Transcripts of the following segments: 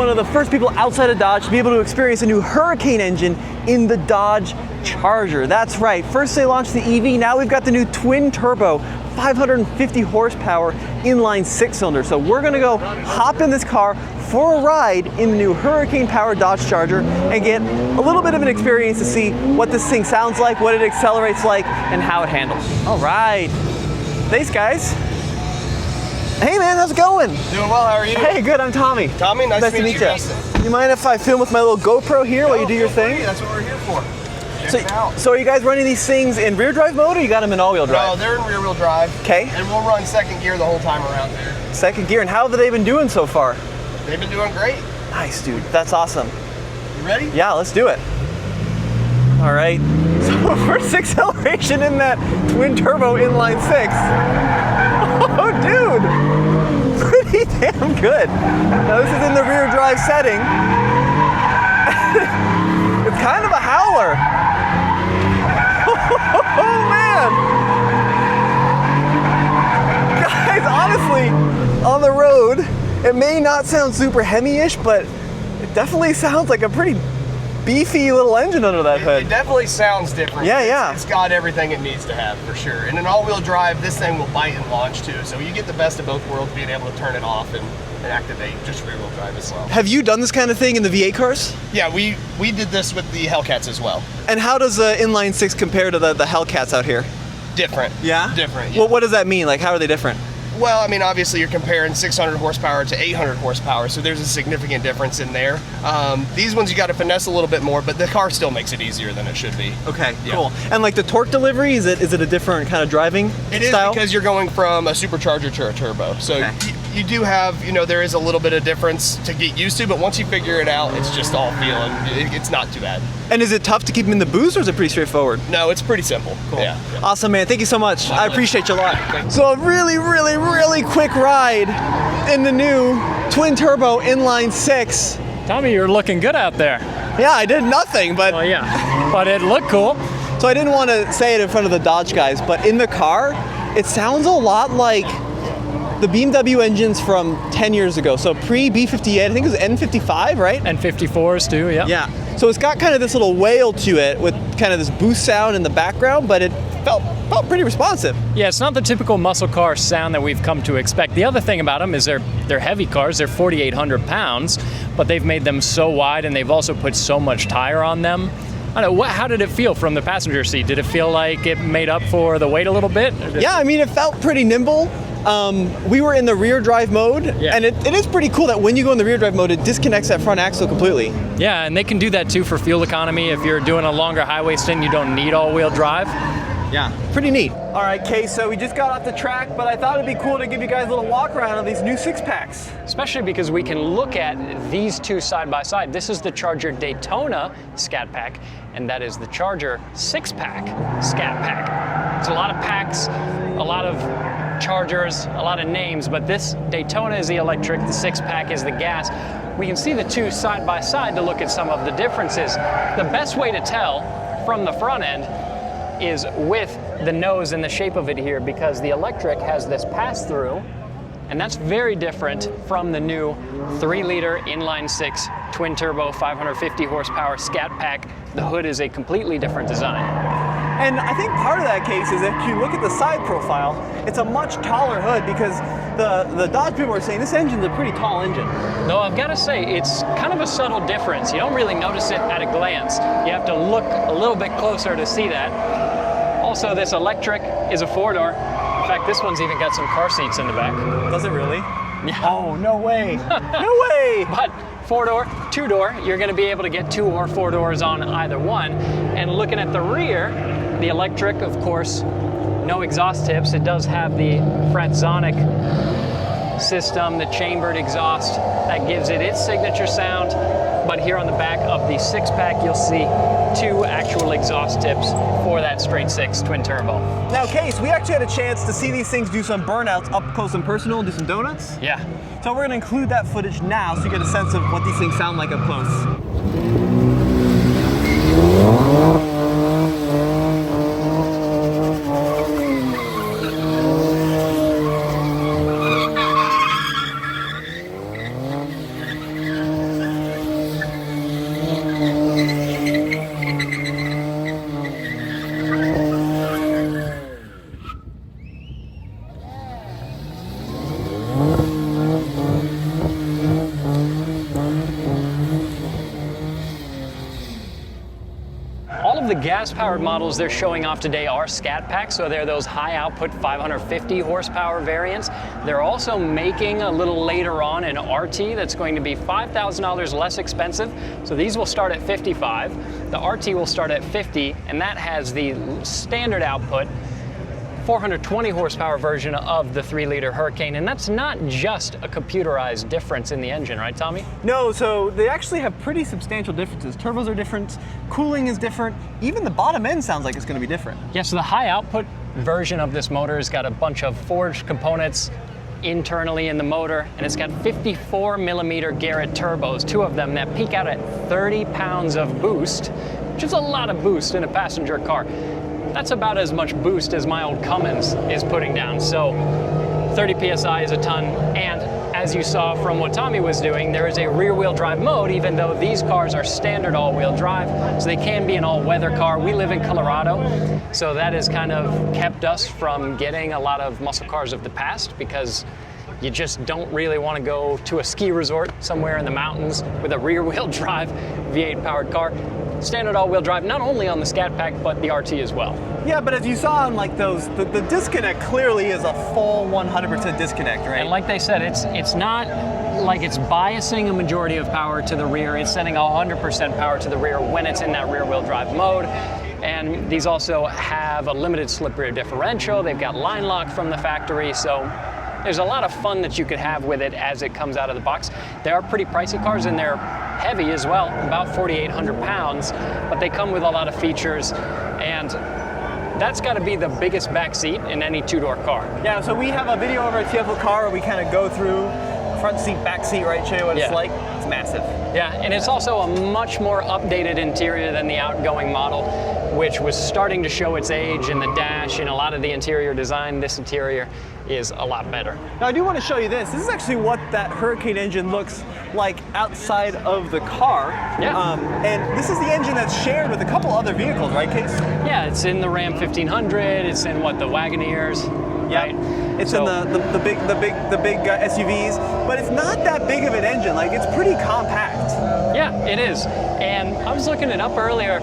one of the first people outside of Dodge to be able to experience a new Hurricane engine in the Dodge Charger. That's right, first they launched the EV, now we've got the new twin turbo 550 horsepower inline 6-cylinder. So we're gonna go hop in this car for a ride in the new Hurricane powered Dodge Charger and get a little bit of an experience to see what this thing sounds like, what it accelerates like, and how it handles. All right, thanks guys. Hey man, how's it going? Doing well, how are you? Hey, good, I'm Tommy. Tommy, nice to meet you. Justin. You mind if I film with my little GoPro here while you do your thing? That's what we're here for. So are you guys running these things in rear drive mode or you got them in all-wheel drive? No, they're in rear wheel drive. Okay. And we'll run second gear the whole time around there. Second gear, and how have they been doing so far? They've been doing great. Nice, dude, that's awesome. You ready? Yeah, let's do it. All right, so first acceleration in that twin turbo inline 6. Oh, dude, pretty damn good. Now this is in the rear drive setting. It's kind of a howler. Oh man! Guys, honestly, on the road, it may not sound super Hemi-ish, but it definitely sounds like a pretty beefy little engine under that hood. It definitely sounds different. Yeah. It's got everything it needs to have, for sure. And in all-wheel drive, this thing will bite and launch too. So you get the best of both worlds, being able to turn it off and activate just rear-wheel drive as well. Have you done this kind of thing in the V8 cars? Yeah, we did this with the Hellcats as well. And how does the inline 6 compare to the Hellcats out here? Different. Yeah? Different, yeah. Well, what does that mean? Like, how are they different? Well, I mean, obviously you're comparing 600 horsepower to 800 horsepower, so there's a significant difference in there. These ones you got to finesse a little bit more, but the car still makes it easier than it should be. Okay, yeah. Cool. And like the torque delivery, is it a different kind of driving style? It is, because you're going from a supercharger to a turbo. So okay. you do have, there is a little bit of difference to get used to, but once you figure it out, it's just all feeling, it's not too bad. And is it tough to keep them in the boost, or is it pretty straightforward? No, it's pretty simple. Cool. Yeah. Awesome, man. Thank you so much. I appreciate you a lot. Thanks. So a really quick ride in the new twin turbo inline 6. Tommy, you're looking good out there. Yeah, I did nothing, but... Well, yeah, but it looked cool. So I didn't want to say it in front of the Dodge guys, but in the car, it sounds a lot like the BMW engines from 10 years ago. So pre-B58, I think it was N55, right? And 54s too, yeah. Yeah. So it's got kind of this little wail to it with kind of this boost sound in the background, but it felt pretty responsive. Yeah, it's not the typical muscle car sound that we've come to expect. The other thing about them is they're heavy cars. They're 4,800 pounds, but they've made them so wide and they've also put so much tire on them. I don't know, how did it feel from the passenger seat? Did it feel like it made up for the weight a little bit? Yeah, I mean, it felt pretty nimble. We were in the rear drive mode, yeah. And it is pretty cool that when you go in the rear drive mode, it disconnects that front axle completely. Yeah, and they can do that too for fuel economy. If you're doing a longer highway stint, you don't need all-wheel drive. Yeah, pretty neat. All right, Kay, so we just got off the track, but I thought it'd be cool to give you guys a little walk around of these new 6-packs. Especially because we can look at these two side by side. This is the Charger Daytona Scat Pack, and that is the Charger 6-pack Scat Pack. It's a lot of packs, a lot of Chargers, a lot of names, but this Daytona is the electric, the 6-pack is the gas. We can see the two side by side to look at some of the differences. The best way to tell from the front end is with the nose and the shape of it here, because the electric has this pass-through, and that's very different from the new 3-liter inline 6 twin turbo 550 horsepower Scat Pack. The hood is a completely different design. And I think part of that case is if you look at the side profile, it's a much taller hood, because the Dodge people are saying this engine's a pretty tall engine. Though I've got to say, it's kind of a subtle difference. You don't really notice it at a glance. You have to look a little bit closer to see that. Also, this electric is a 4-door. In fact, this one's even got some car seats in the back. Does it really? Yeah. Oh, no way. No way. But 4-door, 2-door, you're going to be able to get 2 or 4 doors on either one. And looking at the rear, the electric, of course, no exhaust tips. It does have the Fratzonic system, the chambered exhaust that gives it its signature sound. But here on the back of the 6-pack, you'll see 2 actual exhaust tips for that straight 6 twin turbo. Now, Case, we actually had a chance to see these things do some burnouts up close and personal and do some donuts. Yeah. So we're going to include that footage now so you get a sense of what these things sound like up close. the gas-powered models they're showing off today are SCAT-PAK, so they're those high-output 550 horsepower variants. They're also making a little later on an RT that's going to be $5,000 less expensive. So these will start at 55. The RT will start at 50, and that has the standard output 420 horsepower version of the 3-liter Hurricane, and that's not just a computerized difference in the engine, right, Tommy? No, so they actually have pretty substantial differences. Turbos are different, cooling is different, even the bottom end sounds like it's going to be different. Yeah, so the high output version of this motor has got a bunch of forged components internally in the motor, and it's got 54 millimeter Garrett turbos, 2 of them that peak out at 30 pounds of boost, which is a lot of boost in a passenger car. That's about as much boost as my old Cummins is putting down. So 30 PSI is a ton. And as you saw from what Tommy was doing, there is a rear wheel drive mode, even though these cars are standard all wheel drive. So they can be an all weather car. We live in Colorado, so that has kind of kept us from getting a lot of muscle cars of the past, because you just don't really want to go to a ski resort somewhere in the mountains with a rear wheel drive V8 powered car. Standard all-wheel drive, not only on the SCAT-PAK, but the RT as well. Yeah, but as you saw on like those, the disconnect clearly is a full 100% disconnect, right? And like they said, it's not like it's biasing a majority of power to the rear. It's sending 100% power to the rear when it's in that rear-wheel drive mode. And these also have a limited slip rear differential. They've got line lock from the factory, so there's a lot of fun that you could have with it as it comes out of the box. They are pretty pricey cars, and they're heavy as well, about 4,800 pounds, but they come with a lot of features, and that's got to be the biggest back seat in any 2-door car. Yeah, so we have a video of our TFL car where we kind of go through front seat, back seat, right? Show you what it's like. It's massive. Yeah, and it's also a much more updated interior than the outgoing model, which was starting to show its age in the dash and a lot of the interior design. This interior is a lot better. Now I do want to show you this. This is actually what that Hurricane engine looks like outside of the car. Yeah. And this is the engine that's shared with a couple other vehicles, right, Case? Yeah, it's in the Ram 1500. It's in what, the Wagoneers. Yeah. Right? It's So- in the big SUVs, but it's not that big of an engine. Like, it's pretty compact. Yeah, it is. And I was looking it up earlier.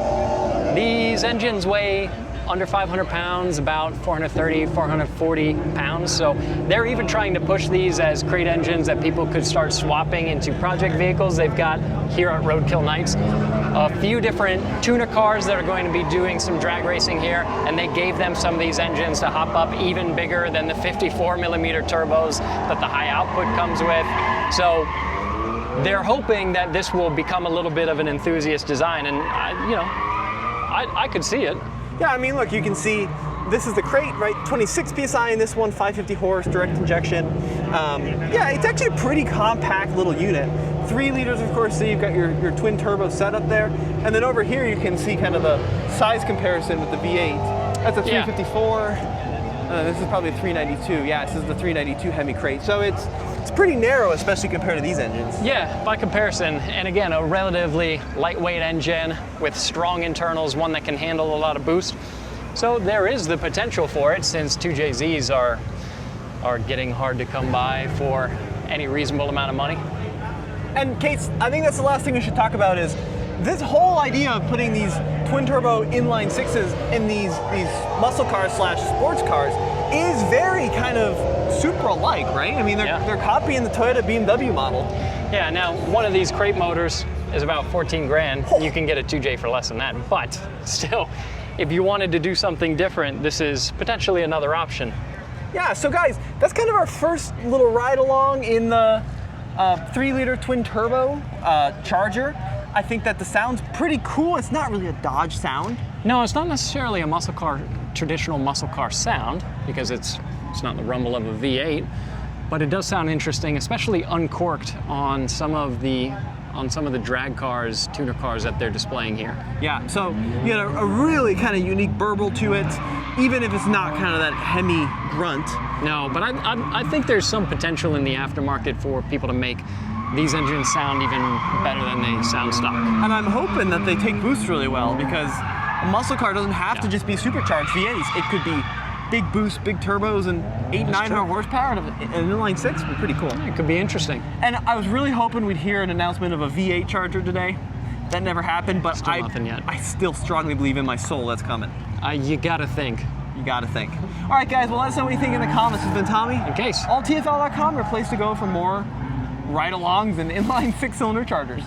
These engines weigh under 500 pounds, about 430, 440 pounds. So they're even trying to push these as crate engines that people could start swapping into project vehicles. They've got here at Roadkill Nights a few different tuner cars that are going to be doing some drag racing here, and they gave them some of these engines to hop up even bigger than the 54 millimeter turbos that the high output comes with. So they're hoping that this will become a little bit of an enthusiast design, and I could see it. Yeah, I mean, look, you can see this is the crate, right? 26 PSI in this one, 550 horse, direct injection. Yeah, it's actually a pretty compact little unit. 3 liters, of course, so you've got your twin turbo setup there. And then over here you can see kind of the size comparison with the V8. That's a 354. This is probably a 392. Yeah, this is the 392 Hemi crate. So it's pretty narrow, especially compared to these engines. Yeah, by comparison, and again, a relatively lightweight engine with strong internals, one that can handle a lot of boost. So there is the potential for it, since 2JZs are getting hard to come by for any reasonable amount of money. And Kate, I think that's the last thing we should talk about is this whole idea of putting these twin turbo inline sixes in these muscle cars / sports cars is very kind of Supra-like, right? I mean, they're copying the Toyota BMW model. Yeah, now one of these crate motors is about 14 grand. You can get a 2J for less than that, but still, if you wanted to do something different, this is potentially another option. Yeah, so guys, that's kind of our first little ride along in the 3-liter twin turbo Charger. I think that the sound's pretty cool. It's not really a Dodge sound. No, it's not necessarily a muscle car, traditional muscle car sound, because it's not the rumble of a V8, but it does sound interesting, especially uncorked on some of the drag cars, tuner cars that they're displaying here. Yeah, so you got a really kind of unique burble to it, even if it's not kind of that Hemi grunt. No, but I think there's some potential in the aftermarket for people to make these engines sound even better than they sound stock. And I'm hoping that they take boost really well, because a muscle car doesn't have to just be supercharged V8s. It could be big boost, big turbos, and 800-900 horsepower, and an inline six would be pretty cool. It could be interesting. And I was really hoping we'd hear an announcement of a V8 Charger today, That never happened, but Still nothing yet. I still strongly believe in my soul that's coming. You gotta think. You gotta think. All right, guys, well, let us know what you think in the comments. This has been Tommy. In case. AllTFL.com, your place to go for more ride-alongs and inline 6-cylinder chargers.